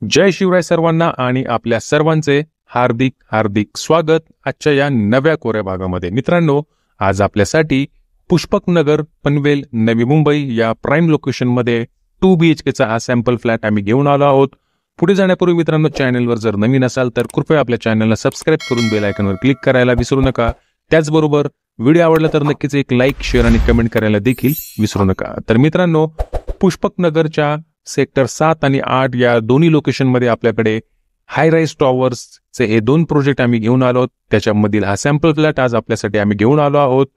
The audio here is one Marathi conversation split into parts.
जय शिवराय सर्वांना आणि आपल्या सर्वांचे हार्दिक हार्दिक स्वागत आजच्या या नव्या कोऱ्या भागामध्ये। मित्रांनो, आज आपल्यासाठी पुष्पक नगर पनवेल नवी मुंबई या प्राइम लोकेशन मध्ये 2 BHK चा हा सॅम्पल फ्लॅट आम्ही घेऊन आलो आहोत। पुढे जाण्यापूर्वी मित्रांनो, चॅनलवर जर नवीन असाल तर कृपया आपल्या चॅनलला सबस्क्राइब करून बेल आयकॉनवर क्लिक करायला विसरू नका। त्याचबरोबर व्हिडिओ आवडला तर नक्कीच एक लाईक, शेअर आणि कमेंट करायला देखील विसरू नका। तर मित्रांनो, पुष्पक नगरच्या सेक्टर 7 आणि 8 या दोन्ही लोकेशन मध्ये आपल्याकडे हाय राईज टॉवर्सचे हे 2 प्रोजेक्ट आम्ही घेऊन आलो आहोत। त्याच्यामधील हा सॅम्पल फ्लॅट आज आपल्यासाठी आम्ही घेऊन आलो आहोत।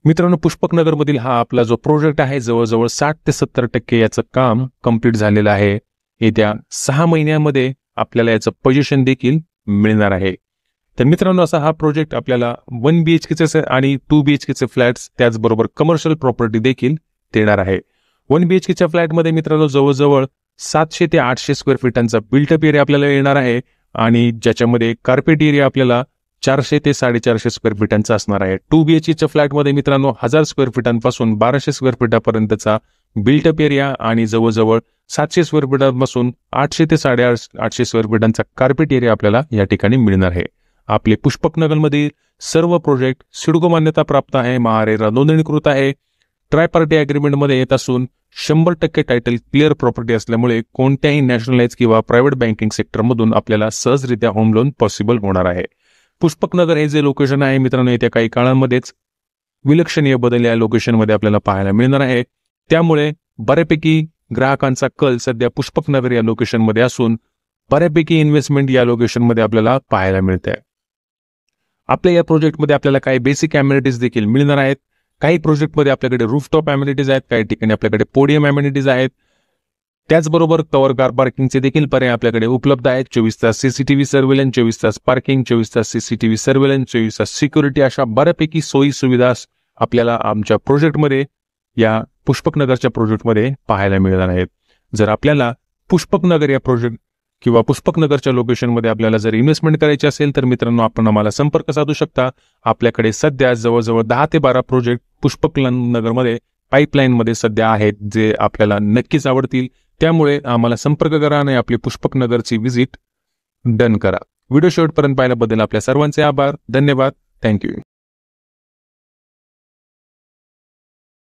मित्रांनो, पुष्पक नगर मधील हा आपला जो प्रोजेक्ट आहे जवळजवळ 60 ते 70% याचं काम कंप्लीट झालेलं आहे। येत्या 6 महिन्यांमध्ये आपल्याला याचं पोझिशन देखील मिळणार आहे। तर मित्रांनो, असा हा प्रोजेक्ट आपल्याला 1 BHK चे आणि 2 BHK चे फ्लॅट्स त्याचबरोबर कमर्शियल प्रॉपर्टी देखील देणार आहे। 1 BHK च्या फ्लॅटमध्ये मित्रांनो जवळजवळ 700 ते 800 स्क्वेअर फीटांचा बिल्टअप एरिया आपल्याला येणार आहे आणि ज्याच्यामध्ये कार्पेट एरिया आपल्याला 400 ते 450 स्क्वेअर फीटांचा असणार आहे। 2 BHK च्या फ्लॅटमध्ये मित्रांनो 1000 स्क्वेअर फीटांपासून 1200 स्क्वेअर फीटापर्यंतचा बिल्टअप एरिया आणि जवळजवळ 700 स्क्वेअर फीटांपासून 800 ते 850 स्क्वेअर फीटांचा कार्पेट एरिया आपल्याला या ठिकाणी मिळणार आहे। आपले पुष्पक नगरमधील सर्व प्रोजेक्ट सिडको मान्यता प्राप्त आहे, महारेरा नोंदणीकृत आहे, ट्राय पार्टी अग्रीमेंट मध्ये येत असून 100% टायटल क्लिअर प्रॉपर्टी असल्यामुळे कोणत्याही नॅशनलाइज किंवा प्रायव्हेट बँकिंग सेक्टर मधून आपल्याला सहजरित्या होम लोन पॉसिबल होणार आहे। पुष्पक नगर हे जे लोकेशन आहे मित्रांनो, येत्या काही काळामध्येच विलक्षणीय बदल या लोकेशन मध्ये आपल्याला पाहायला मिळणार आहे। त्यामुळे बऱ्यापैकी ग्राहकांचा कल सध्या पुष्पक नगर या लोकेशन मध्ये असून बऱ्यापैकी इन्व्हेस्टमेंट या लोकेशन मध्ये आपल्याला पाहायला मिळते। आपल्या या प्रोजेक्टमध्ये आपल्याला काही बेसिक अम्युनिटीज देखील मिळणार आहेत। काही प्रोजेक्टमध्ये आपल्याकडे रूफटॉप अम्युनिटीज आहेत, काही ठिकाणी आपल्याकडे पोडियम अम्युनिटीज आहेत, त्याचबरोबर कव्हर कार पार्किंगचे देखील पर्याय आपल्याकडे उपलब्ध आहेत। 24 तास सीसीटीव्ही सर्व्हेलन्स, 24 तास पार्किंग, 24 तास सीसीटीव्ही सर्व्हेलन्स, 24 तास सिक्युरिटी अशा बऱ्यापैकी सोयी सुविधा आपल्याला आमच्या प्रोजेक्टमध्ये या पुष्पक नगरच्या प्रोजेक्टमध्ये पाहायला मिळणार आहेत। जर आपल्याला पुष्पक नगर या प्रोजेक्ट किंवा पुष्पक नगरच्या लोकेशनमध्ये आपल्याला जर इन्व्हेस्टमेंट करायची असेल तर मित्रांनो आपण आम्हाला संपर्क साधू शकता। आपल्याकडे सध्या जवळजवळ 10 ते 12 प्रोजेक्ट पुष्पक नगरमध्ये पाईपलाईन मध्ये सध्या आहेत जे आपल्याला नक्कीच आवडतील। त्यामुळे आम्हाला संपर्क करा आणि आपली पुष्पक नगरची व्हिजिट डन करा। व्हिडिओ शेवटपर्यंत पाहिल्याबद्दल आपल्या सर्वांचे आभार, धन्यवाद, थँक्यू।